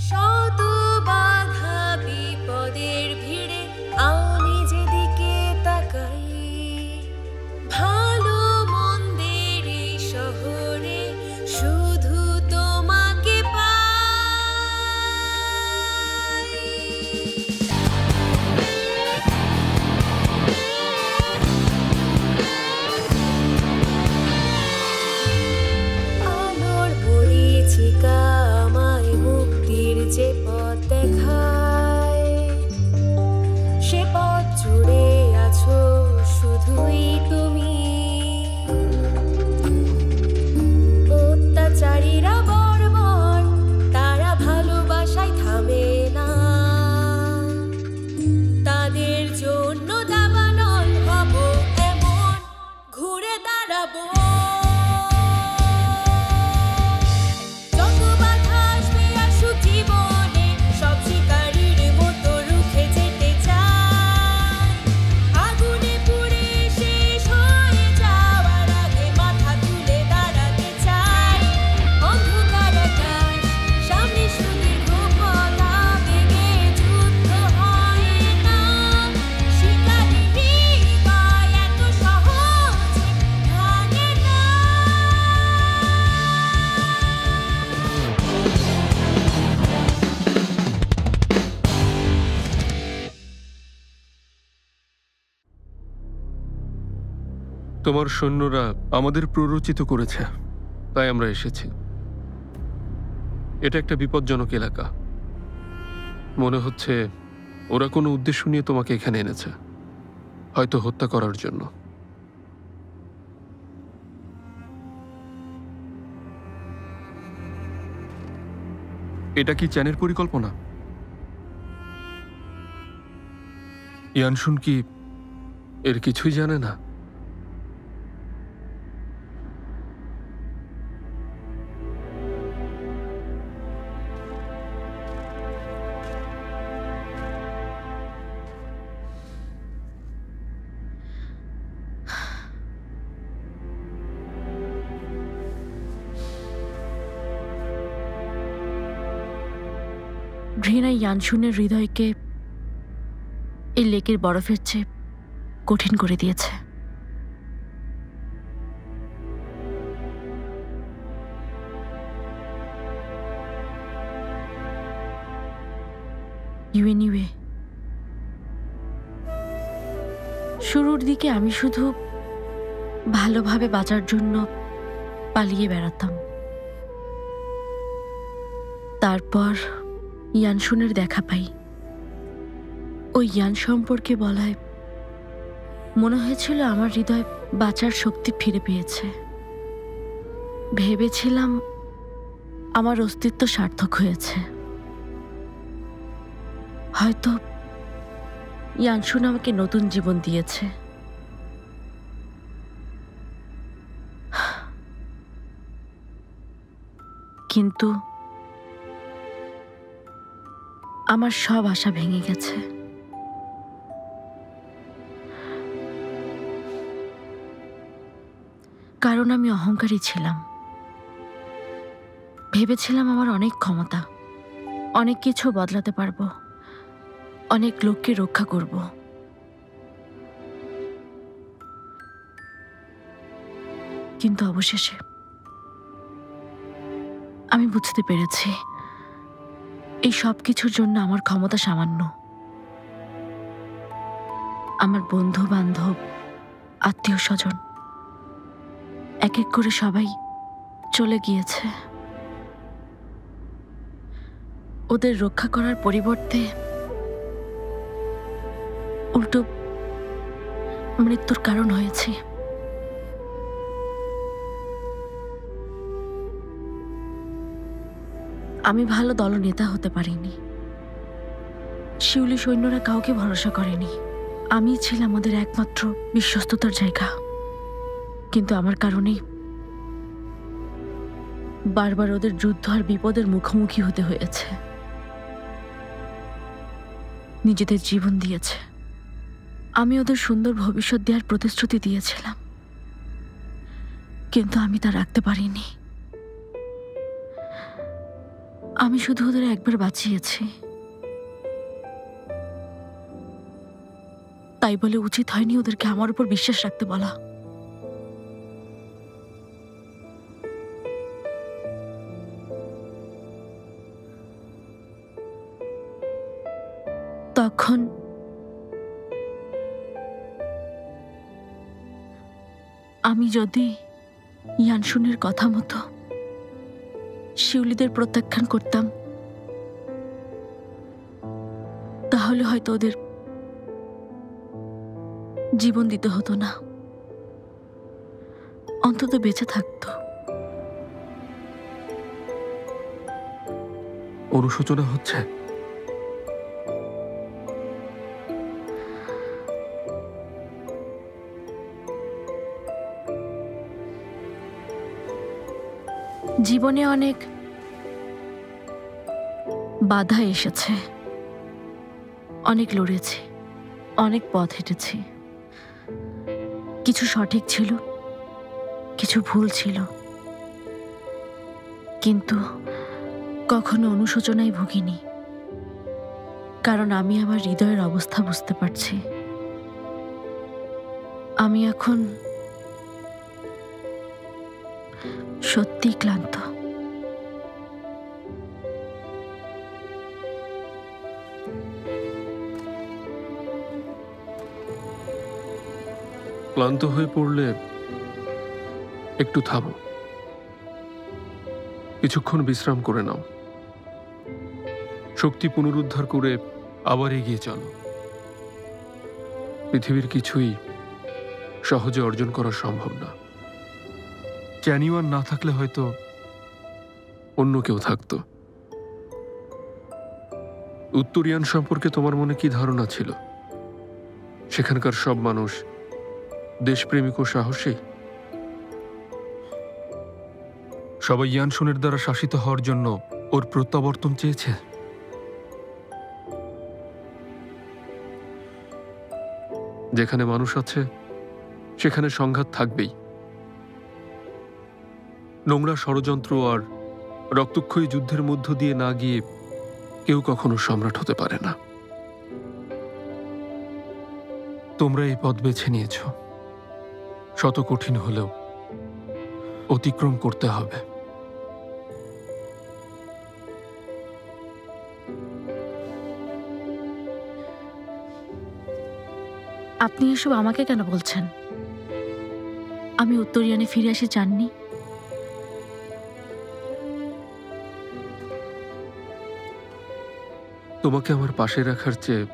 শত বাধা বিপদের ভিড়ে আমি যেদিকে তাকাই, ভালো মন্দের এই শহরে শুধু তোমাকে পাই। আলোর পরিচিকা আমায় মুক্তির যে পথ দেখায়, সে পথ জুড়ে আছো শুধুই তুমি। অত্যাচারীরা বর্বর, তারা ভালোবাসায় থামে না, তাদের জন্য দাবানল হব এমন ঘুরে দাঁড়াবো। যত বাধা আসবে আসুক জীবনে, সব শিকারীর মতো রুখে যেতে চাই। আগুনে পুড়ে শেষ হয়ে যাওয়ার আগে মাথা তুলে দাঁড়াতে চাই। অন্ধকার আকাশ, সামনে সুদীর্ঘ পথ, আবেগে যুদ্ধ হয় না। শিকারী হৃদয় এত সহজে ভাঙে না। তোমার সৈন্যরা আমাদের প্ররোচিত করেছে, তাই আমরা এসেছি। এটা একটা বিপজ্জনক এলাকা। মনে হচ্ছে ওরা কোনো উদ্দেশ্য নিয়ে তোমাকে এখানে এনেছে, হয়তো হত্যা করার জন্য। এটা কি চ্যানের পরিকল্পনা? ইয়ানশুন কি এর কিছুই জানে না? ঘৃণা ইয়ানশুনের হৃদয়কে এই লেকের বরফের চেয়ে কঠিন করে দিয়েছে। ইউএনইউএ, শুরুর দিকে আমি শুধু ভালোভাবে বাঁচার জন্য পালিয়ে বেড়াতাম। তারপর ইয়ানশুনের দেখা পাই। ওই ইয়ান সম্পর্কে বলায় মনে হয়েছিল আমার হৃদয় বাঁচার শক্তি ফিরে পেয়েছে। ভেবেছিলাম আমার অস্তিত্ব সার্থক হয়েছে। হয়তো ইয়ানশুন আমাকে নতুন জীবন দিয়েছে। কিন্তু আমার সব আশা ভেঙে গেছে। কারণ আমি অহংকারী ছিলাম। ভেবেছিলাম আমার অনেক ক্ষমতা, অনেক কিছু বদলাতে পারবো, অনেক লোককে রক্ষা করব। কিন্তু অবশেষে আমি বুঝতে পেরেছি এই সব কিছুর জন্য আমার ক্ষমতা সামান্য। আমার বন্ধু বান্ধব, আত্মীয় স্বজন এক এক করে সবাই চলে গিয়েছে। ওদের রক্ষা করার পরিবর্তে উল্টো মৃত্যুর কারণ হয়েছে। আমি ভালো দলনেতা হতে পারিনি। শিউলি সৈন্যরা কাউকে ভরসা করেনি। আমি ছিলাম ওদের একমাত্র বিশ্বস্ততার জায়গা। কিন্তু আমার কারণেই বারবার ওদের যুদ্ধ আর বিপদের মুখোমুখি হতে হয়েছে। নিজেদের জীবন দিয়েছে। আমি ওদের সুন্দর ভবিষ্যৎ দেওয়ার প্রতিশ্রুতি দিয়েছিলাম, কিন্তু আমি তা রাখতে পারিনি। আমি শুধু ওদের একবার বাঁচিয়েছি, তাই বলে উচিত হয়নি ওদেরকে আমার উপর বিশ্বাস রাখতে বলা। তখন আমি যদি ইয়ানশুনের কথা মতো শিউলিদের প্রত্যাখ্যান করতাম, তাহলে হয়তো ওদের জীবন দিতে হতো না, অন্তত বেঁচে থাকতো। অনুশোচনা হচ্ছে? জীবনে অনেক বাধা এসেছে, অনেক লড়েছি, অনেক পথ হেঁটেছি। কিছু সঠিক ছিল, কিছু ভুল ছিল, কিন্তু কখনো অনুশোচনায় ভুগিনি, কারণ আমি আমার হৃদয়ের অবস্থা বুঝতে পারছি। আমি এখন সত্যি ক্লান্ত। ক্লান্ত হয়ে পড়লে একটু থামো, কিছুক্ষণ বিশ্রাম করে নাও, শক্তি পুনরুদ্ধার করে আবার এগিয়ে চলো। পৃথিবীর কিছুই সহজে অর্জন করা সম্ভব না। চ্যানিওয়ান না থাকলে হয়তো অন্য কেউ থাকতো। উত্তরিয়ান সম্পর্কে তোমার মনে কি ধারণা ছিল? সেখানকার সব মানুষ দেশপ্রেমিক ও সাহসী? সবাই ইয়ানশুনের দ্বারা শাসিত হওয়ার জন্য ওর প্রত্যাবর্তন চেয়েছে? যেখানে মানুষ আছে সেখানে সংঘাত থাকবেই। নোংরা ষড়যন্ত্র আর রক্তক্ষয়ী যুদ্ধের মধ্য দিয়ে না গিয়ে কেউ কখনো সম্রাট হতে পারে না। তোমরা এই পথ বেছে নিয়েছ, শত কঠিন হলেও অতিক্রম করতে হবে। আপনি এসব আমাকে কেন বলছেন? আমি উত্তরিয়ানে ফিরে আসি চাননি? তোমাকে আমার পাশে রাখার চেয়ে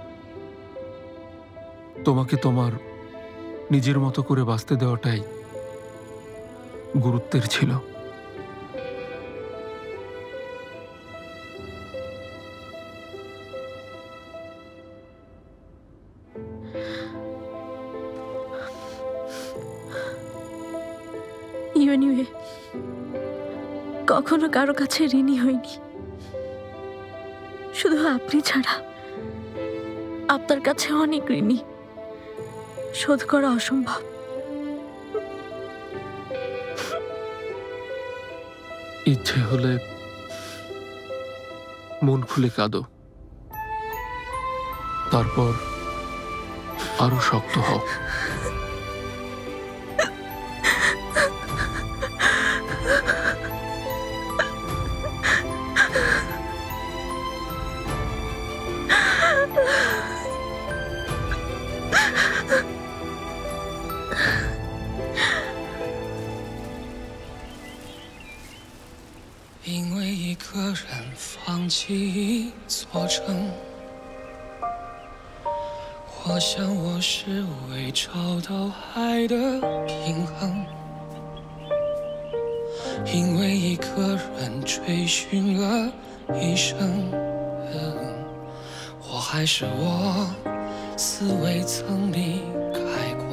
তোমাকে তোমার নিজের মতো করে বাঁচতে দেওয়াটাই গুরুত্বের ছিল। ইউএনইউএ কখনো কারো কাছে ঋণী হয়নি, শুধু আপনি ছাড়া। আপনার কাছে অনেক ঋণী, শোধ করা অসম্ভব। ইচ্ছে হলে মন খুলে কাঁদো, তারপর আরো শক্ত হও।因为一个人放弃一座城，我想我是为找到爱的平衡。因为一个人追寻了一生，我还是我，似未曾离开过。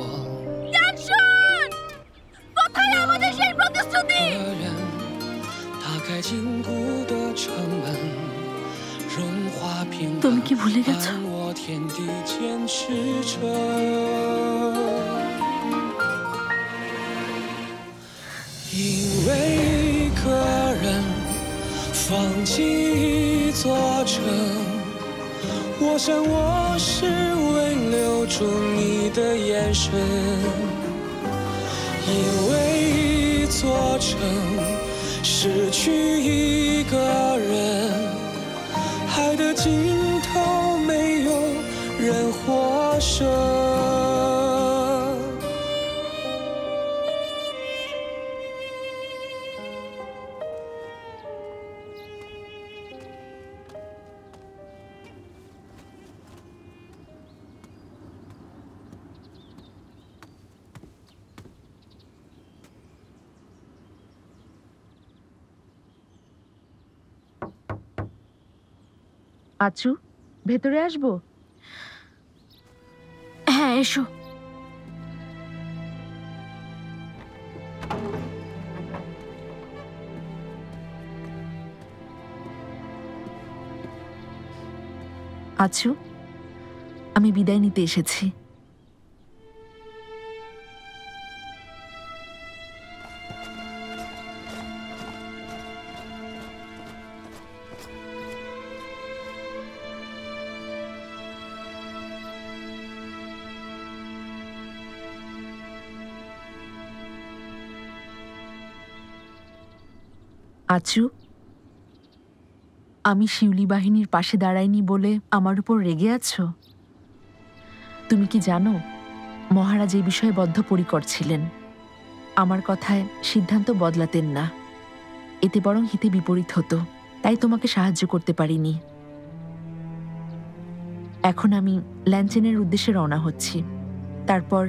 禁锢的城门，融化平淡，伴我天地坚持着。因为一个人放装进一座城，我想我是为留住你的眼神，因为一座城失去一个人，海的尽头没有人获胜。আচু, ভেতরে আসবো? হ্যাঁ, এসো। আচু, আমি বিদায় নিতে এসেছি। আচু, আমি শিউলি বাহিনীর পাশে দাঁড়াইনি বলে আমার উপর রেগে আছো? তুমি কি জানো মহারাজ এই বিষয়ে বদ্ধপরিকর ছিলেন। আমার কথায় সিদ্ধান্ত বদলাতেন না, এতে বরং হিতে বিপরীত হতো। তাই তোমাকে সাহায্য করতে পারিনি। এখন আমি ল্যানচেনের উদ্দেশ্যে রওনা হচ্ছি। তারপর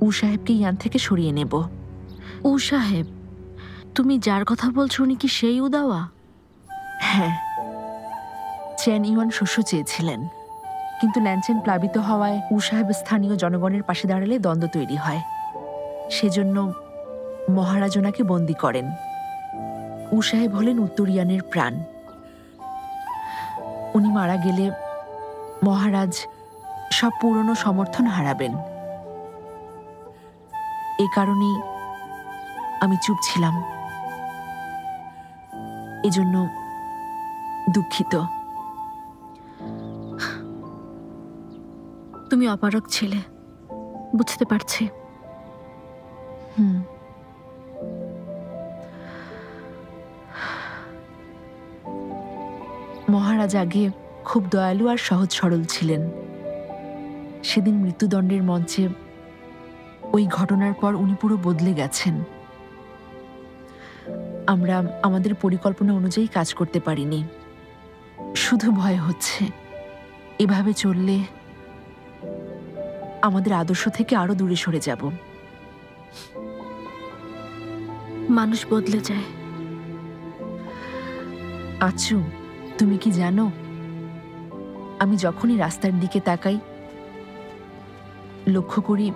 উ সাহেবকে ইয়ান থেকে সরিয়ে নেব। উ সাহেব? তুমি যার কথা বলছো উনি কি সেই উদাওয়া? হ্যাঁ, চেন ইউয়ান শস্য চেয়েছিলেন, কিন্তু ল্যানচেন প্লাবিত হওয়ায় উ সাহেব স্থানীয় জনগণের পাশে দাঁড়ালে দ্বন্দ্ব তৈরি হয়। সেজন্য মহারাজ ওনাকে বন্দী করেন। উ সাহেব হলেন উত্তর ইয়ানের প্রাণ। উনি মারা গেলে মহারাজ সব পুরনো সমর্থন হারাবেন। এ কারণেই আমি চুপ ছিলাম। এজন্য দুঃখিত। তুমি অপারগ ছিলে, বুঝতে পারছি। মহারাজ আগে খুব দয়ালু আর সহজ সরল ছিলেন। সেদিন মৃত্যুদণ্ডের মঞ্চে ওই ঘটনার পর উনি পুরো বদলে গেছেন। আমরা আমাদের পরিকল্পনা অনুযায়ী কাজ করতে পারিনি। শুধু ভয় হচ্ছে এভাবে চললে আমাদের আদর্শ থেকে আরো দূরে সরে যাব। মানুষ বদলে যায়। আচু, তুমি কি জানো, আমি যখনই রাস্তার দিকে তাকাই লক্ষ্য করি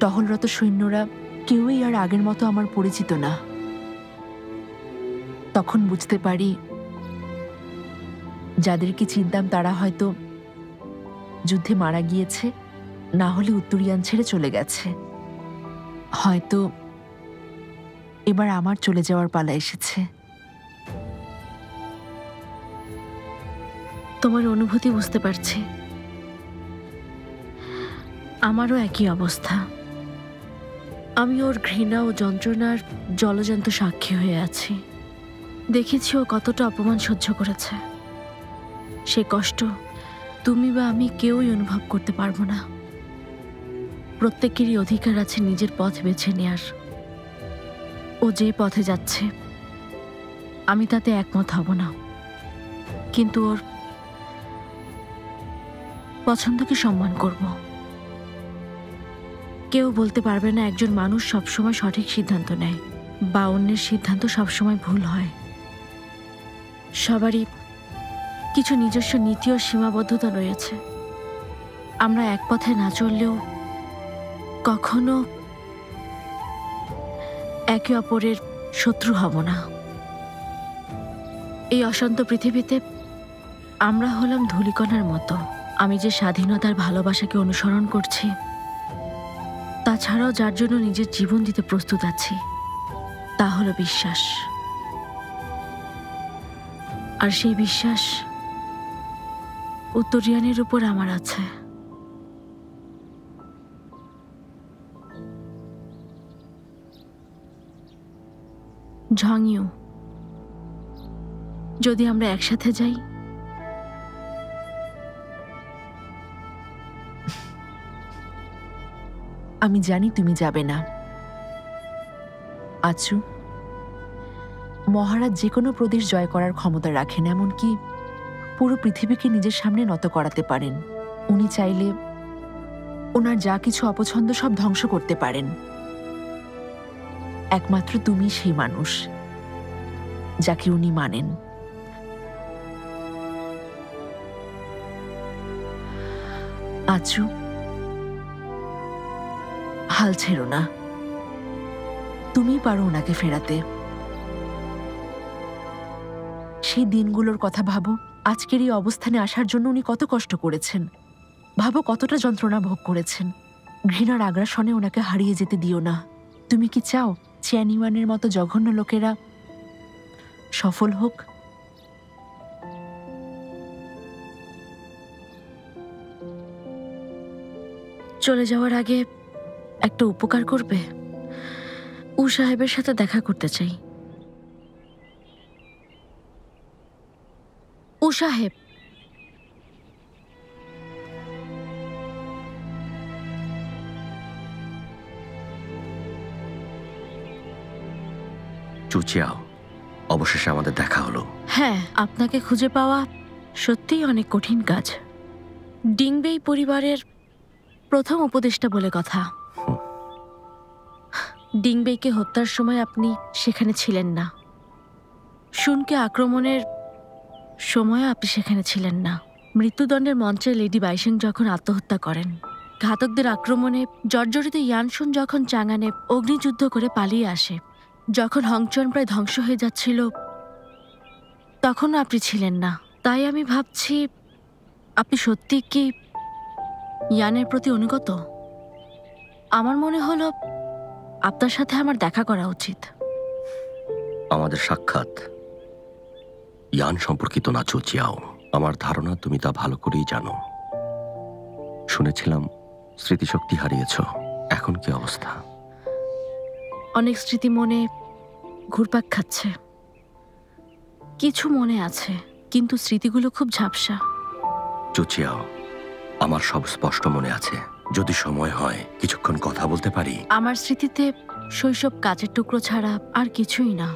টহলরত সৈন্যরা কেউই আর আগের মতো আমার পরিচিত না। তখন বুঝতে পারি যাদেরকে চিনতাম তারা হয়তো যুদ্ধে মারা গিয়েছে, না হলে উত্তরিয়ান ছেড়ে চলে গেছে। হয়তো এবার আমার চলে যাওয়ার পালা এসেছে। তোমার অনুভূতি বুঝতে পারছি। আমারও একই অবস্থা। আমি ওর ঘৃণা ও যন্ত্রণার জলজান্ত সাক্ষী হয়ে আছি। দেখেছি ও কতটা অপমান সহ্য করেছে। সে কষ্ট তুমি বা আমি কেউই অনুভব করতে পারবো না। প্রত্যেকেরই অধিকার আছে নিজের পথ বেছে নেয়ার। ও যে পথে যাচ্ছে আমি তাতে একমত হব না, কিন্তু ওর পছন্দকে সম্মান করব। কেউ বলতে পারবে না একজন মানুষ সবসময় সঠিক সিদ্ধান্ত নেয় বা অন্যের সিদ্ধান্ত সবসময় ভুল হয়। সবারই কিছু নিজস্ব নীতি ও সীমাবদ্ধতা রয়েছে। আমরা এক পথে না চললেও কখনো একে অপরের শত্রু হব না। এই অশান্ত পৃথিবীতে আমরা হলাম ধূলিকণার মতো। আমি যে স্বাধীনতার ভালোবাসাকে অনুসরণ করছি, তাছাড়াও যার জন্য নিজের জীবন দিতে প্রস্তুত আছি, তা হলো বিশ্বাস। আর সেই বিশ্বাস উত্তর ইয়ানের উপর আমার আছে। ঝংইউ, যদি আমরা একসাথে যাই? আমি জানি তুমি যাবে না। আচু, মহারাজ যে কোনো প্রদেশ জয় করার ক্ষমতা রাখেন, এমনকি পুরো পৃথিবীকে নিজের সামনে নত করাতে পারেন। উনি চাইলে ওনার যা কিছু অপছন্দ সব ধ্বংস করতে পারেন। একমাত্র তুমি সেই মানুষ যাকে উনি মানেন। আচু, হাল ছেড়ো না। তুমি পারো ওনাকে ফেরাতে। সেই দিনগুলোর কথা ভাবো। আজকের এই অবস্থানে আসার জন্য উনি কত কষ্ট করেছেন। ভাবো কতটা যন্ত্রণা ভোগ করেছেন। ঘৃণার আগ্রাসনে ওনাকে হারিয়ে যেতে দিও না। তুমি কি চাও চ্যানিওয়ানের মতো জঘন্য লোকেরা সফল হোক? চলে যাওয়ার আগে একটা উপকার করবে? উ সাহেবের সাথে দেখা করতে চাই। উ সাহেব, চুচিয়াও, অবশেষে আমাদের দেখা হলো। হ্যাঁ, আপনাকে খুঁজে পাওয়া সত্যিই অনেক কঠিন কাজ। ডিংবেই পরিবারের প্রথম উপদেষ্টা বলে কথা। ডিংবেইকে হত্যার সময় আপনি সেখানে ছিলেন না। শুনকে আক্রমণের সময়ও আপনি সেখানে ছিলেন না। মৃত্যুদণ্ডের মঞ্চে লেডি বাইসেং যখন আত্মহত্যা করেন, ঘাতকদের আক্রমণে জর্জরিত ইয়ানশুন যখন চাঙানে অগ্নিযুদ্ধ করে পালিয়ে আসে, যখন হংচন প্রায় ধ্বংস হয়ে যাচ্ছিল, তখনও আপনি ছিলেন না। তাই আমি ভাবছি আপনি সত্যি কি ইয়ানের প্রতি অনুগত? আমার মনে হলো আপনার সাথে আমার দেখা করা উচিত। আমাদের সাক্ষাৎ ইয়ান সম্পর্কিত না চুচিয়াও। আমার ধারণা তুমি তা ভালো করেই জানো। শুনেছিলাম স্মৃতিশক্তি হারিয়েছ। এখন কি অবস্থা? অনেক স্মৃতি মনে ঘুরপাক খাচ্ছে। কিছু মনে আছে, কিন্তু স্মৃতিগুলো খুব ঝাপসা। চুচিয়াও, আমার সব স্পষ্ট মনে আছে। যদি সময় হয় কিছুক্ষণ কথা বলতে পারি। আমার স্মৃতিতে শৈশব কাচের টুকরো ছাড়া আর কিছুই না।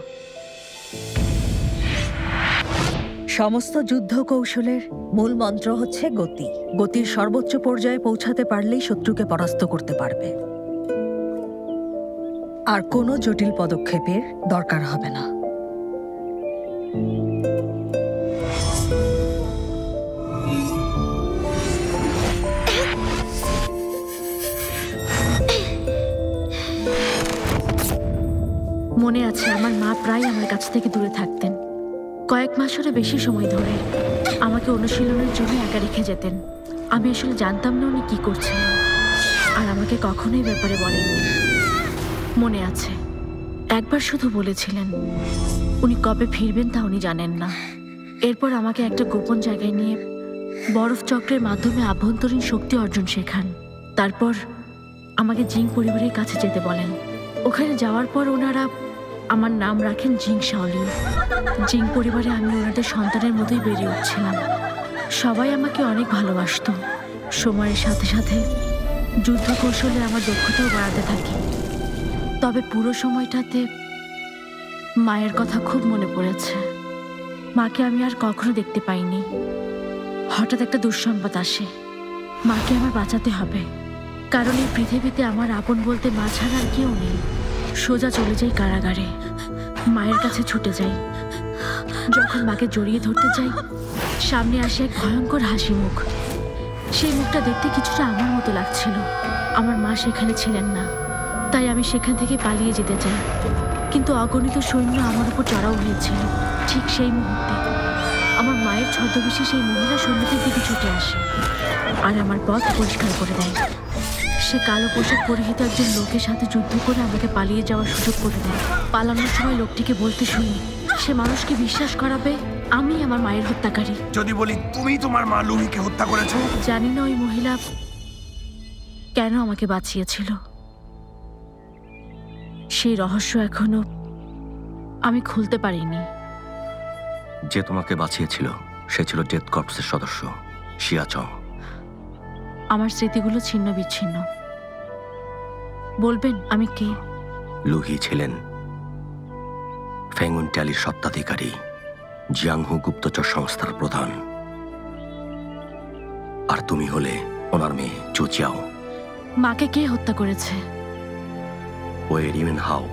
সমস্ত যুদ্ধ কৌশলের মূল মন্ত্র হচ্ছে গতি। গতির সর্বোচ্চ পর্যায়ে পৌঁছাতে পারলেই শত্রুকে পরাস্ত করতে পারবে। আর কোনো জটিল পদক্ষেপের দরকার হবে না। মনে আছে আমার মা প্রায় আমার কাছ থেকে দূরে থাকতেন। কয়েক মাসেরও বেশি সময় ধরে আমাকে অনুশীলনের জন্য একা রেখে যেতেন। আমি আসলে জানতাম না উনি কি করছেন, আর আমাকে কখনোই ব্যাপারে বলেননি। মনে আছে একবার শুধু বলেছিলেন উনি কবে ফিরবেন তা উনি জানেন না। এরপর আমাকে একটা গোপন জায়গায় নিয়ে বরফ চক্রের মাধ্যমে আভ্যন্তরীণ শক্তি অর্জন শেখান। তারপর আমাকে জিং পরিবারের কাছে যেতে বলেন। ওখানে যাওয়ার পর ওনারা আমার নাম রাখেন জিং শাওলিন। জিং পরিবারে আমি ওনাদের সন্তানের মতোই বেড়ে উঠছিলাম। সবাই আমাকে অনেক ভালোবাসত। সময়ের সাথে সাথে যুদ্ধ কৌশলে আমার দক্ষতাও বাড়াতে থাকি। তবে পুরো সময়টাতে মায়ের কথা খুব মনে পড়েছে। মাকে আমি আর কখনো দেখতে পাইনি। হঠাৎ একটা দুঃসংবাদ আসে, মাকে আমার বাঁচাতে হবে। কারণ এই পৃথিবীতে আমার আপন বলতে মা ছাড়া আর কেউ নেই। সোজা চলে যাই কারাগারে, মায়ের কাছে ছুটে যাই। যখন মাকে জড়িয়ে ধরতে যাই, সামনে আসে এক ভয়ঙ্কর হাসি মুখ। সেই মুখটা দেখতে কিছুটা আমার মতো লাগছিল। আমার মা সেখানে ছিলেন না, তাই আমি সেখান থেকে পালিয়ে যেতে চাই। কিন্তু অগণিত সৈন্য আমার উপর চড়াও হয়েছিল। ঠিক সেই মুহূর্তে আমার মায়ের ছদ্মবেশে সেই মহিলা সৈন্যদের দিকে ছুটে আসে আর আমার পথ পরিষ্কার করে দেয়। সে কালো পোশাক পরিহিত একজন লোকের সাথে যুদ্ধ করে আমাকে পালিয়ে যাওয়ার সুযোগ করে দেয়। পালানোর সময় লোকটিকে বলতে শুনি সে মানুষকে বিশ্বাস করাবে আমি আমার মায়ের হত্যাকারী। যদি বলি তুমি তোমার মা লুহিকে হত্যা করেছো? জানি না ওই মহিলা কেন আমাকে বাঁচিয়েছিল। সেই রহস্য এখনো আমি খুলতে পারিনি। যে তোমাকে বাঁচিয়েছিল সে ছিল ডেথ কর্পসের সদস্য শিয়া চং। আমার স্মৃতিগুলো ছিন্ন বিচ্ছিন্ন। বলবেন আমি কে? লুহি ছিলেন ফেঙ্গুন ট্যালির স্বত্বাধিকারী, জিয়াংহু গুপ্তচর সংস্থার প্রধান। আর তুমি হলে ওনার মেয়ে চু চিয়াও। মাকে কে হত্যা করেছে? ওয়ে রিমেন হাও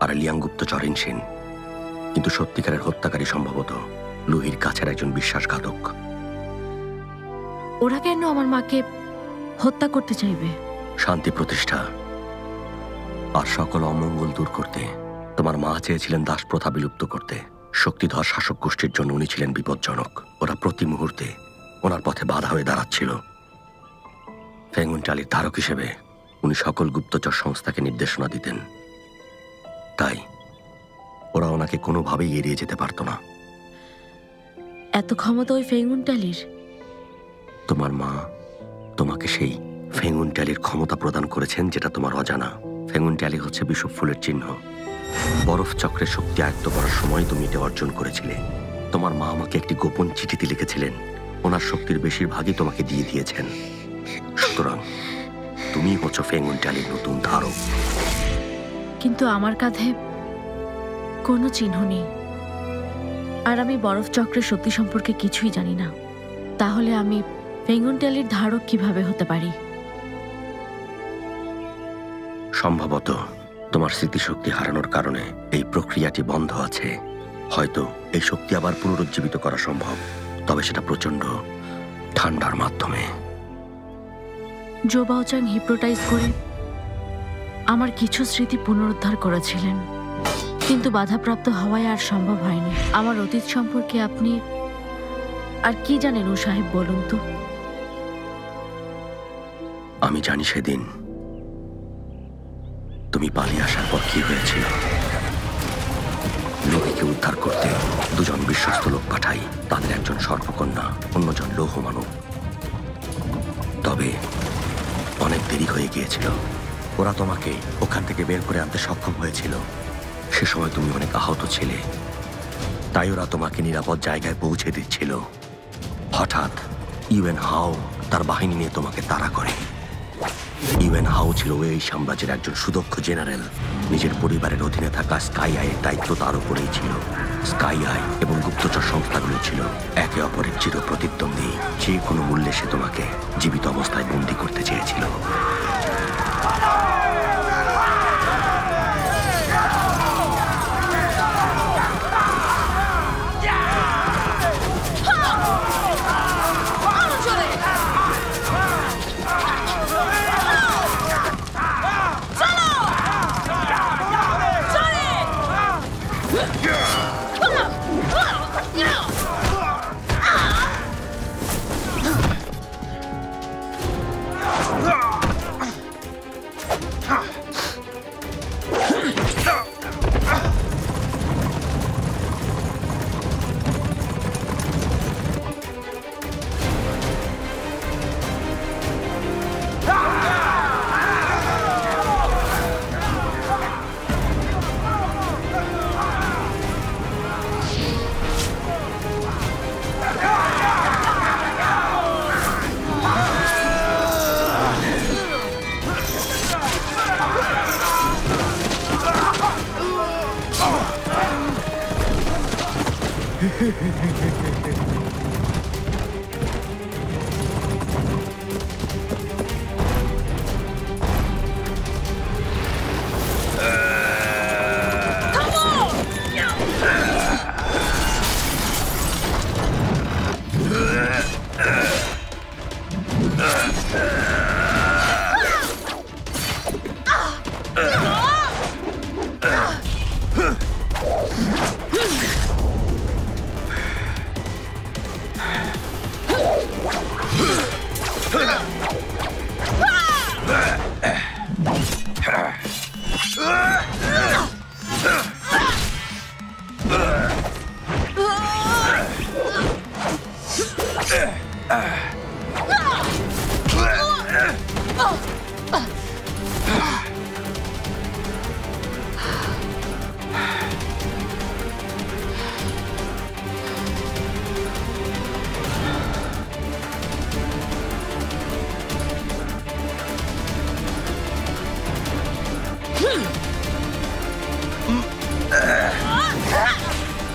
আর লিয়াং গুপ্তচর ইনশিন। কিন্তু সত্যিকারের হত্যাকারী সম্ভবত লুহির কাছের একজন বিশ্বাসঘাতক। ওরা কেন আমার মাকে হত্যা করতে চাইবে? শান্তি প্রতিষ্ঠা আর সকল অমঙ্গল দূর করতে। তোমার মা চেয়েছিলেন দাস প্রথা বিলুপ্ত করতে। শক্তিধর শাসক গোষ্ঠীর জন্য উনি ছিলেন বিপজ্জনক। ওরা প্রতি মুহূর্তে ওনার পথে বাধা হয়ে দাঁড়াচ্ছিল। ফেঙ্গুন ট্যালির ধারক হিসেবে উনি সকল গুপ্তচর সংস্থাকে নির্দেশনা দিতেন। তাই ওরা ওনাকে কোনোভাবেই এড়িয়ে যেতে পারত না। এত ক্ষমতা ওই ফেঙ্গুন ট্যালির? তোমার মা তোমাকে সেই ফেঙ্গুন ট্যালির ক্ষমতা প্রদান করেছেন যেটা তোমার অজানা। ফেঙ্গুন ট্যালি হচ্ছে বিষুব ফুলের চিহ্ন। বরফ চক্রের শক্তি আয়ত্ত করার সময় তুমি এটা অর্জন করেছিলে। তোমার মা আমাকে একটি গোপন চিঠিতে লিখেছিলেন। ওনার শক্তির বেশিরভাগই তোমাকে দিয়ে দিয়েছেন। সুতরাং তুমি হচ্ছ ফেঙ্গুন ট্যালির নতুন ধারক। কিন্তু আমার কাঁধে কোনো চিহ্ন নেই, আর আমি বরফ চক্রের শক্তি সম্পর্কে কিছুই জানি না। তাহলে আমি ফেঙ্গুন ট্যালির ধারক কিভাবে হতে পারি? সম্ভবত তোমার স্মৃতিশক্তি হারানোর কারণে এই প্রক্রিয়াটি বন্ধ আছে। হয়তো এই শক্তি আবার পুনরুজ্জীবিত করা সম্ভব, তবে সেটা প্রচন্ড ঠান্ডার মাধ্যমে। জো বাওচাং হিপ্নোটাইজ করে আমার কিছু স্মৃতি পুনরুদ্ধার করেছিলেন, কিন্তু বাধাপ্রাপ্ত হওয়ায় আর সম্ভব হয়নি। আমার অতীত সম্পর্কে আপনি আর কি জানেন ও সাহেব, বলুন তো? আমি জানি সেদিন তুমি পালিয়ে আসার পর কি হয়েছিল। লুহিকে উদ্ধার করতে দুজন বিশ্বস্ত লোক পাঠাই। তাদের একজন সর্পকন্যা, অন্যজন লৌহ মানব। তবে অনেক দেরি হয়ে গিয়েছিল। ওরা তোমাকে ওখান থেকে বের করে আনতে সক্ষম হয়েছিল। সে সময় তুমি অনেক আহত ছিলে, তাই ওরা তোমাকে নিরাপদ জায়গায় পৌঁছে দিচ্ছিল। হঠাৎ ইউএন হাও তার বাহিনী নিয়ে তোমাকে তাড়া করে। ইউএন হাও ছিল এই সাম্রাজ্যের একজন সুদক্ষ জেনারেল। নিজের পরিবারের অধীনে থাকা স্কাই আইয়ের দায়িত্ব তার উপরেই ছিল। স্কাই আই এবং গুপ্তচর সংস্থাগুলো ছিল একে অপরের চির প্রতিদ্বন্দ্বী। যে কোনো মূল্যে সে তোমাকে জীবিত অবস্থায় বন্দী করতে চেয়েছিল।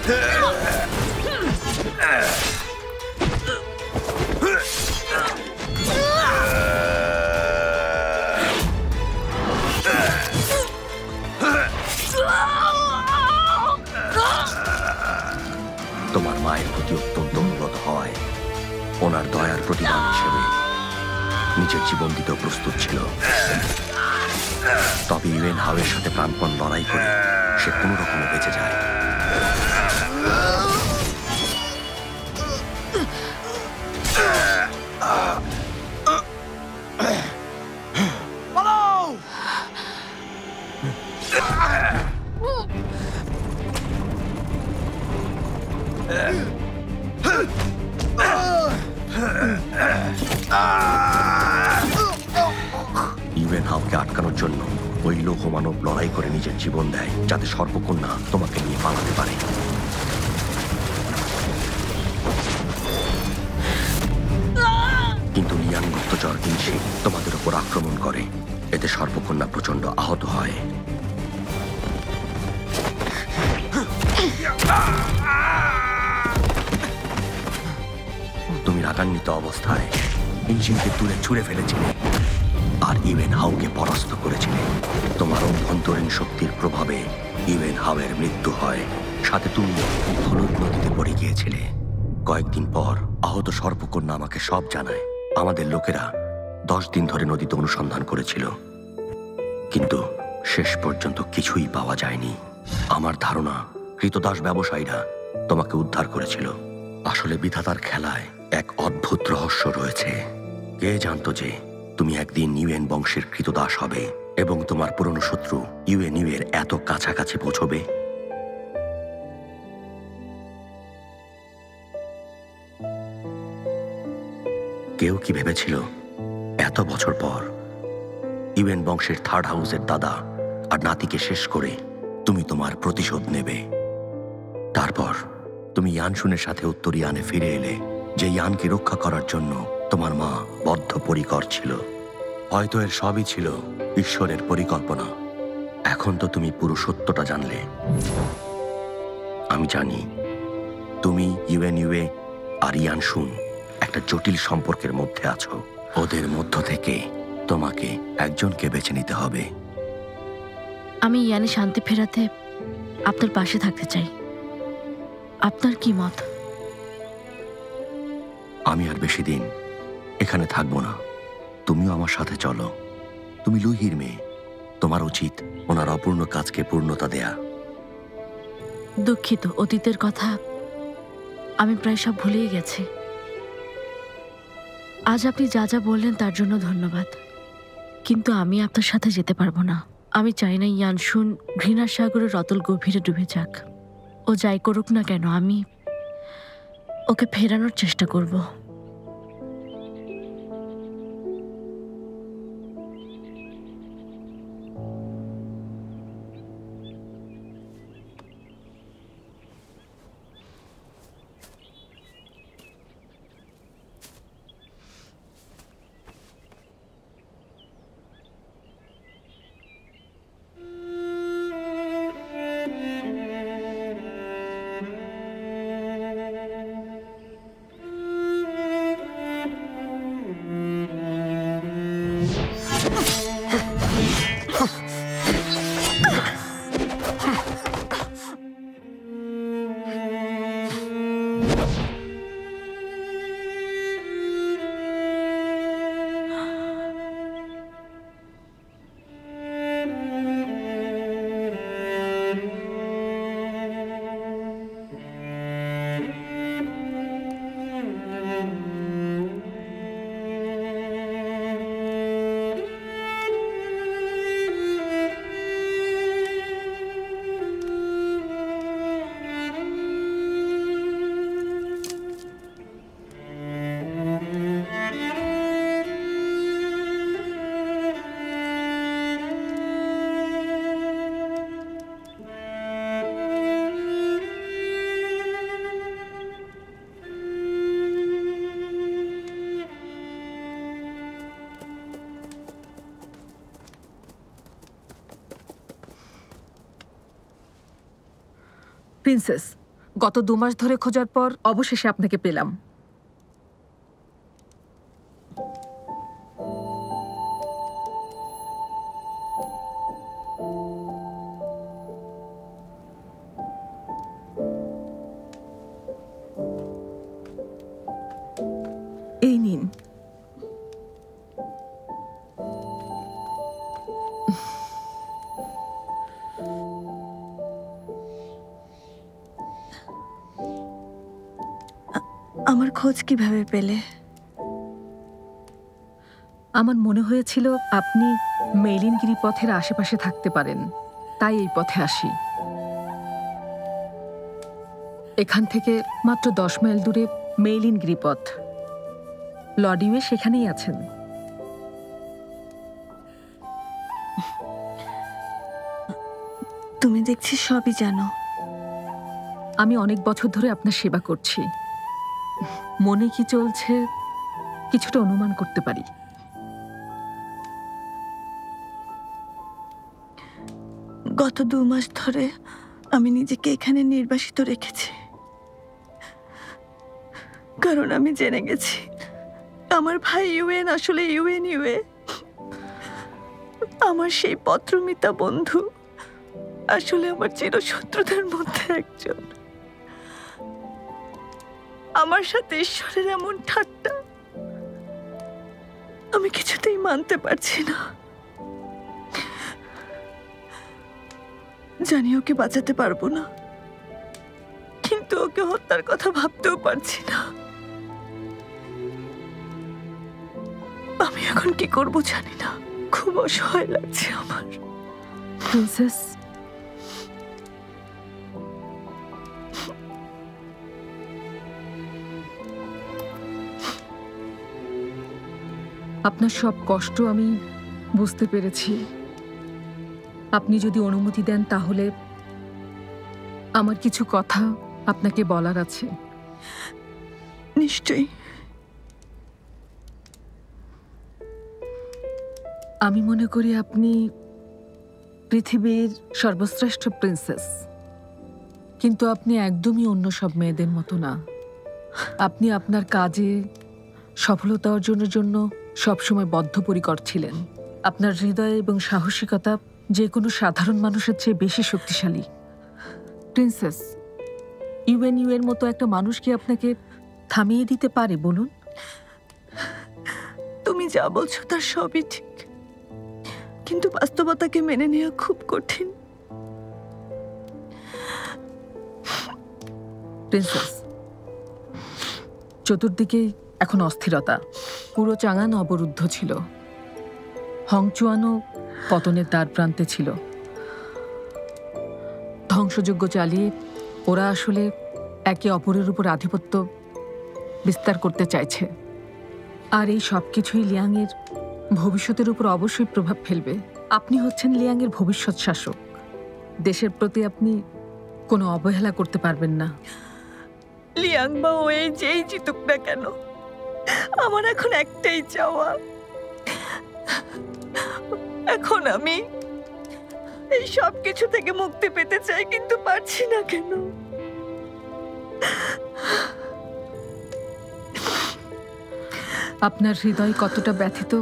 তোমার মায়ের প্রতি অত্যন্ত অনুগত হয়, ওনার দয়ার প্রতিদান হিসেবে নিজের জীবন দিতেও প্রস্তুত ছিল। তবে ইউয়েন হাওয়ের সাথে প্রাণপণ লড়াই করে সে কোনো রকমে বেঁচে যায়। ইউয়েন হাওকে আটকানোর জন্য ওই লৌহ মানব লড়াই করে নিজের জীবন দেয়, যাতে সর্পকন্যা তোমাকে নিয়ে পালাতে পারে। কিন্তু লিয়ান গুপ্তচর কিনশি তোমাদের উপর আক্রমণ করে, এতে সর্পকন্যা প্রচন্ড আহত হয়। তুমি রাগান্বিত অবস্থায় ইঞ্জিনকে দূরে ছুঁড়ে ফেলেছিলে আর ইউয়েন হাওকে পরাস্ত করেছিলে। তোমার অভ্যন্তরীণ শক্তির প্রভাবে ইউয়েন হাওয়ের মৃত্যু হয়, সাথে তুমি হলুদ নদীতে পড়ে গিয়েছিলে। কয়েকদিন পর আহত সর্পকন্যা আমাকে সব জানায়। আমাদের লোকেরা 10 দিন ধরে নদীতে অনুসন্ধান করেছিল, কিন্তু শেষ পর্যন্ত কিছুই পাওয়া যায়নি। আমার ধারণা কৃতদাস ব্যবসায়ীরা তোমাকে উদ্ধার করেছিল। আসলে বিধাতার খেলায় এক অদ্ভুত রহস্য রয়েছে। কে জানতো যে তুমি একদিন ইউয়েন বংশের কৃতদাস হবে এবং তোমার পুরনো শত্রু ইউয়ের এত কাছাকাছি পৌঁছবে? কেউ কি ভেবেছিল এত বছর পর ইউয়েন বংশের 3rd হাউসের দাদা আর নাতিকে শেষ করে তুমি তোমার প্রতিশোধ নেবে? তারপর তুমি ইয়ানশুনের সাথে উত্তরিয়ানে ফিরে এলে, যে ইয়ানকে রক্ষা করার জন্য তোমার মা বদ্ধপরিকর ছিল। হয়তো এর সবই ছিল ঈশ্বরের পরিকল্পনা। এখন তো তুমি পুরো সত্যটা জানলে। আমি জানি তুমি ইউয়ে আর ইয়ানশুন একটা জটিল সম্পর্কের মধ্যে আছো। ওদের মধ্য থেকে তোমাকে একজনকে বেছে নিতে হবে। আমি ইয়ানে শান্তি ফেরাতে আপনার পাশে থাকতে চাই। আপনার কি মত? আমি আর বেশি দিন এখানে থাকবো না। তুমিও আমার সাথে চলো। তুমি লুহির মেয়ে, তোমার উচিত ওনার অপূর্ণ কাজকে পূর্ণতা দেয়া। দুঃখিত, অতীতের কথা আমি প্রায় সব ভুলেই গেছি। আজ আপনি যা যা বললেন তার জন্য ধন্যবাদ, কিন্তু আমি আপনার সাথে যেতে পারবো না। আমি চাই না ইয়ানশুন ঘৃণার সাগরের অতল গভীরে ডুবে যাক। ও যাই করুক না কেন, আমি ওকে ফেরানোর চেষ্টা করব। প্রিন্সেস, গত 2 মাস ধরে খোঁজার পর অবশেষে আপনাকে পেলাম। এই নিন। আমার খোঁজ কিভাবে পেলে? আমার মনে হয়েছিল আপনি মেইলিন গিরিপথের আশেপাশে থাকতে পারেন, তাই এই পথে আসি। এখান থেকে মাত্র 10 মাইল দূরে মেইলিন গিরিপথ। লর্ড ইউয়ে সেখানেই আছেন। তুমি দেখছি সবই জানো। আমি অনেক বছর ধরে আপনার সেবা করছি। মনে কি চলছে কিছুটা অনুমান করতে পারি। গত 2 মাস ধরে আমি নিজেকে এখানে নির্বাসিত রেখেছি, কারণ আমি জেনে গেছি আমার ভাই ইউএন আসলে ইউএ। আমার সেই পত্রমিতা বন্ধু আসলে আমার চিরশত্রুদের মধ্যে একজন। আমার সাথে ঈশ্বরের এমন ঠাট্টা আমি কিছুতেই মানতে পারছি না। জানি ওকে বাঁচাতে পারবো না, কিন্তু ওকে হত্যার কথা ভাবতেও পারছি না। আমি এখন কি করব জানি না। খুব অসহায় লাগছে আমার। প্রিন্সেস, আপনার সব কষ্ট আমি বুঝতে পেরেছি। আপনি যদি অনুমতি দেন তাহলে আমার কিছু কথা আপনাকে বলার আছে। নিশ্চয়ই। আমি মনে করি আপনি পৃথিবীর সর্বশ্রেষ্ঠ প্রিন্সেস, কিন্তু আপনি একদমই অন্য সব মেয়েদের মতো না। আপনি আপনার কাজে সফলতা অর্জনের জন্য সবসময় বদ্ধপরিকর ছিলেন। আপনার হৃদয় এবং সাহসিকতা যে কোনো সাধারণ মানুষের চেয়ে বেশি শক্তিশালী। প্রিন্সেস, ইউএনইউ এর মতো একটা মানুষ কি আপনাকে থামিয়ে দিতে পারে বলুন? তুমি যা বলছো তার সবই ঠিক, কিন্তু বাস্তবতাকে মেনে নেওয়া খুব কঠিন। প্রিন্সেস, চতুর্দিকে এখন অস্থিরতা। পুরো চাঙান অবরুদ্ধ ছিল। হংচুয়ানও পতনের দ্বার প্রান্তে ছিল। ধ্বংসযজ্ঞ চালিয়ে ওরা আসলে একে অপরের উপর আধিপত্য বিস্তার করতে চাইছে। আর এই সব কিছুই লিয়াংয়ের ভবিষ্যতের উপর অবশ্যই প্রভাব ফেলবে। আপনি হচ্ছেন লিয়াংয়ের ভবিষ্যৎ শাসক। দেশের প্রতি আপনি কোনো অবহেলা করতে পারবেন না। লিয়াং বা ওয়ে যেই জিতুক না কেন, আমার এখন একটাই চাওয়া। এখন আমি এই সব কিছু থেকে মুক্তি পেতে চাই, কিন্তু পারছি না কেন। আপনার হৃদয় কতটা ব্যথিত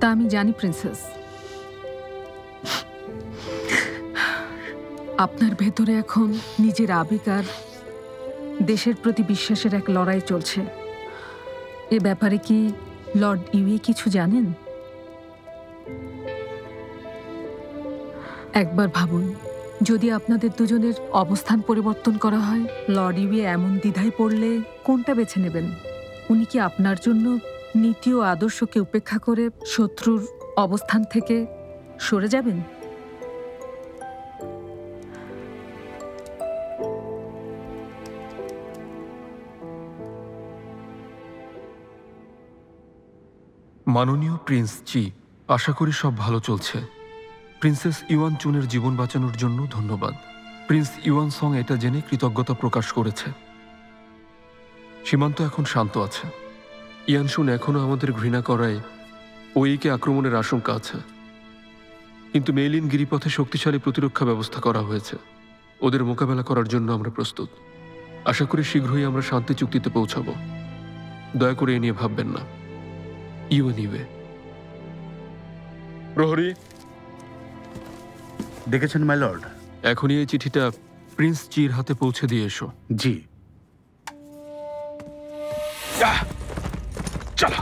তা আমি জানি প্রিন্সেস। আপনার ভেতরে এখন নিজের আবেগ আর দেশের প্রতি বিশ্বাসের এক লড়াই চলছে। এ ব্যাপারে কি লর্ড ইউয়ে কিছু জানেন? একবার ভাবুন, যদি আপনাদের দুজনের অবস্থান পরিবর্তন করা হয়, লর্ড ইউয়ে এমন দ্বিধায় পড়লে কোনটা বেছে নেবেন? উনি কি আপনার জন্য নীতি ও আদর্শকে উপেক্ষা করে শত্রুর অবস্থান থেকে সরে যাবেন? মাননীয় প্রিন্স জি, আশা করি সব ভালো চলছে। প্রিন্সেস ইউয়ান চুনের জীবন বাঁচানোর জন্য ধন্যবাদ। প্রিন্স ইউয়ান সং এটা জেনে কৃতজ্ঞতা প্রকাশ করেছে। সীমান্ত এখন শান্ত আছে। ইয়ানশুন এখনো আমাদের ঘৃণা করায় ওইকে আক্রমণের আশঙ্কা আছে, কিন্তু মেইলিন গিরিপথে শক্তিশালী প্রতিরক্ষা ব্যবস্থা করা হয়েছে। ওদের মোকাবেলা করার জন্য আমরা প্রস্তুত। আশা করি শীঘ্রই আমরা শান্তি চুক্তিতে পৌঁছাবো। দয়া করে এ নিয়ে ভাববেন না। ইউএনইউএ। প্রহরী, দেখেছেন মাই লর্ড? এখনই এই চিঠিটা প্রিন্স চির হাতে পৌঁছে দিয়ে এসো। জি। চলো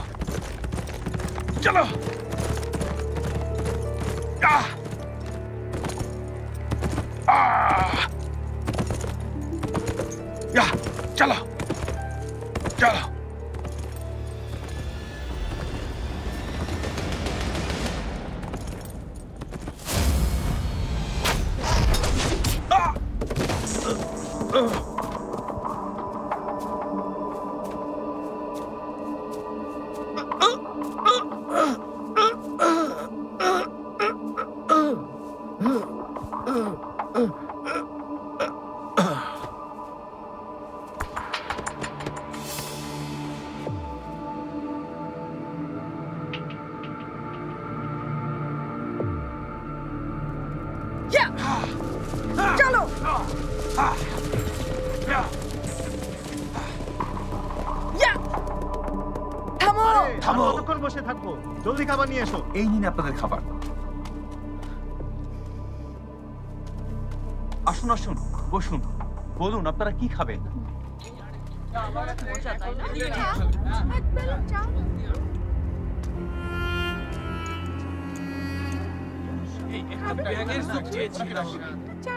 চলো। চলো চলো। চলো। থামো। থামো। কতক্ষণ বসে থাকবো? জলদি খাবার নিয়ে এসো। এই নিন আপনাদের খাবার। আসুন আসুন, বসুন। বলুন আপনারা কি খাবেন?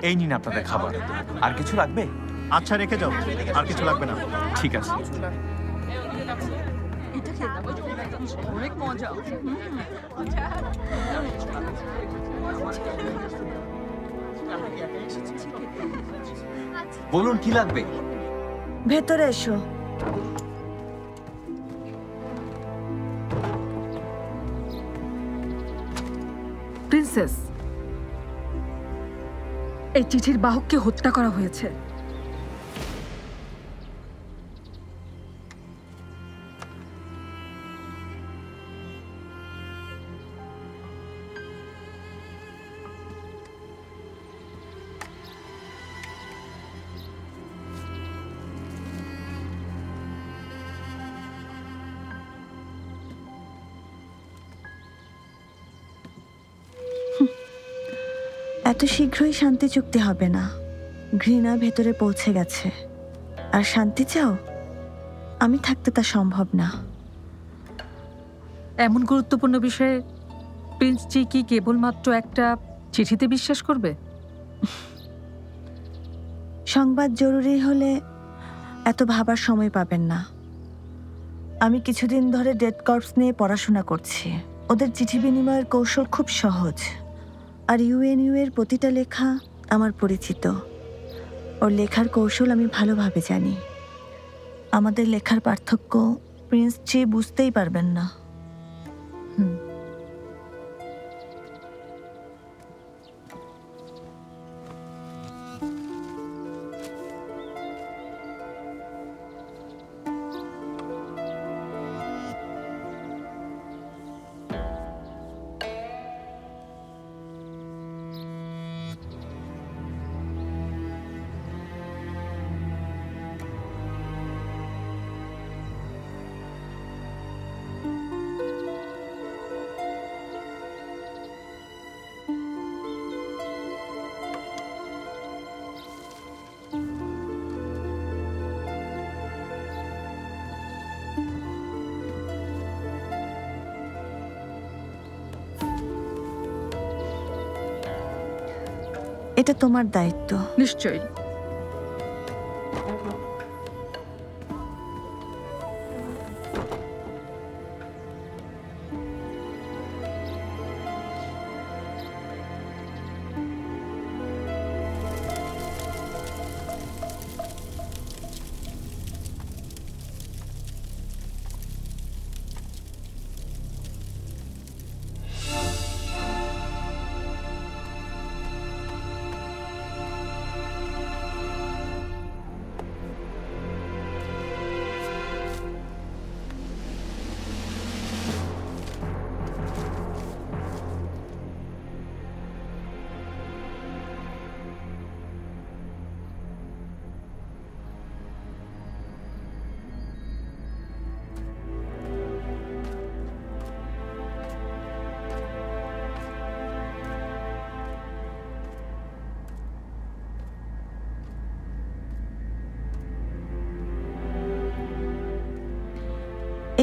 এই নিন আপনাদের খাবার। আর কিছু লাগবে? আচ্ছা, রেখে যাও। আর কিছু লাগবে না। ঠিক আছে। অনেক মজা। বলুন কি লাগবে? ভেতরে এসো। প্রিন্সেস, এই চিঠির বাহককে হত্যা করা হয়েছে। এত শীঘ্রই শান্তি চুক্তি হবে না। ঘৃণা ভেতরে পৌঁছে গেছে। আর শান্তি চাও? আমি থাকতে তা সম্ভব না। এমন গুরুত্বপূর্ণ বিষয়ে প্রিন্স জি কি কেবলমাত্র একটা চিঠিতে বিশ্বাস করবে? সংবাদ জরুরি হলে এত ভাবার সময় পাবেন না। আমি কিছুদিন ধরে ডেড কর্পস নিয়ে পড়াশোনা করছি। ওদের চিঠি বিনিময়ের কৌশল খুব সহজ। আর ইউএনইউ এর প্রতিটা লেখা আমার পরিচিত। ওর লেখার কৌশল আমি ভালোভাবে জানি। আমাদের লেখার পার্থক্য প্রিন্স জি বুঝতেই পারবেন না। এটা তোমার দায়িত্ব। নিশ্চয়ই।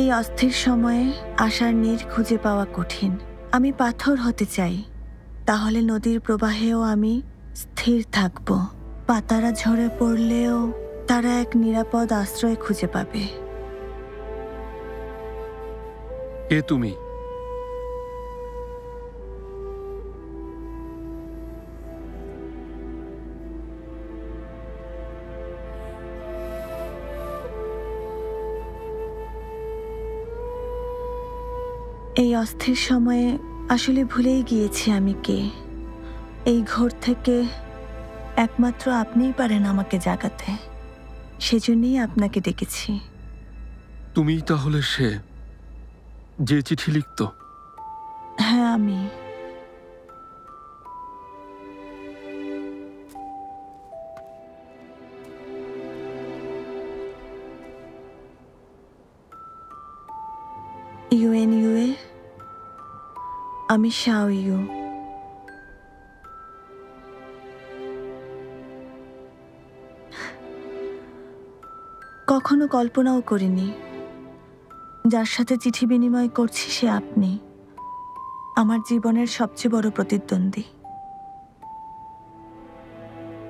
এই অস্থির সময়ে আশার নীড় খুঁজে পাওয়া কঠিন। আমি পাথর হতে চাই, তাহলে নদীর প্রবাহেও আমি স্থির থাকব। পাতারা ঝরে পড়লেও তারা এক নিরাপদ আশ্রয় খুঁজে পাবে। কে তুমি? এই অস্থির সময়ে আসলে ভুলেই গিয়েছি আমি কে। এই ঘোর থেকে একমাত্র আপনিই পারেন আমাকে জাগাতে, সেজন্যই আপনাকে ডেকেছি। তুমিই তাহলে সে যে চিঠি লিখত? হ্যাঁ, আমি। ইউএনইউএ, আমি শাওইউ। কখনো কল্পনাও করিনি যার সাথে চিঠি বিনিময় করছি সে আপনি, আমার জীবনের সবচেয়ে বড় প্রতিদ্বন্দ্বী।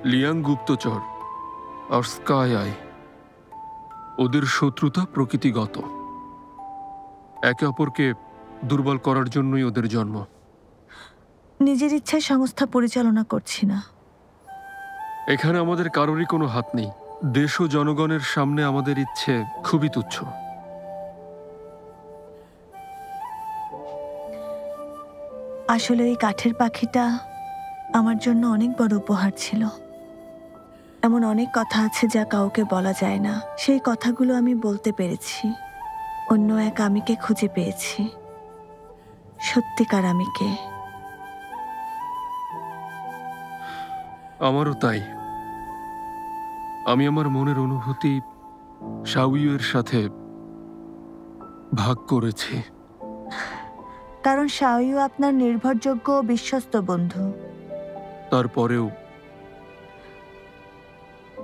লিয়াং গুপ্তচর আর স্কাই আই, ওদের শত্রুতা প্রকৃতিগত। একে অপরকে দুর্বল করার জন্যই ওদের জন্ম। নিজের ইচ্ছায় সংস্থা পরিচালনা করছি না। এখানে আমাদের কারোরই কোনো হাত নেই। দেশ ও জনগণের সামনে আমাদের ইচ্ছে খুবই তুচ্ছ। আসলে ওই কাঠের পাখিটা আমার জন্য অনেক বড় উপহার ছিল। এমন অনেক কথা আছে যা কাউকে বলা যায় না, সেই কথাগুলো আমি বলতে পেরেছি। অন্য এক আমিকে খুঁজে পেয়েছি, সত্যিকার আমিকে। আমারও তাই। আমি আমার মনের অনুভূতি শাওইউয়ের সাথে ভাগ করেছি। কারণ শাওইউ আপনার নির্ভরযোগ্য ও বিশ্বস্ত বন্ধু। তারপরেও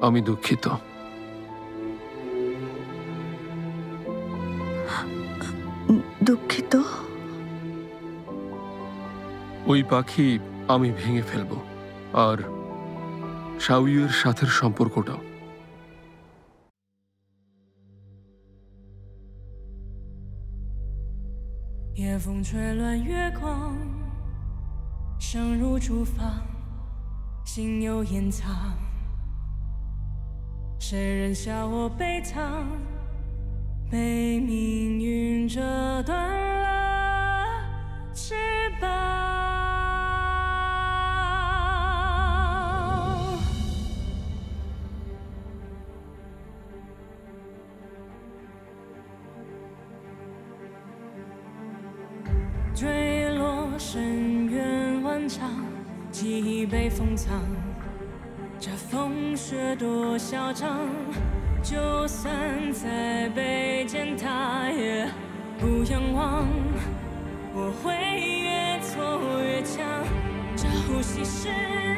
আমি দুঃখিত। দুঃখিত? ওই পাখি আমি ভেঙে ফেলব, আর শাওইউয়ের সাথের সম্পর্কটাও। 夜风吹乱月光，声如厨房，心有掩藏。谁人笑我悲怆，被命运折断了翅膀。坠落深渊万丈，记忆被封藏。这风雪多嚣张，就算再被践踏，也不仰望。我会越挫越强，这呼吸是。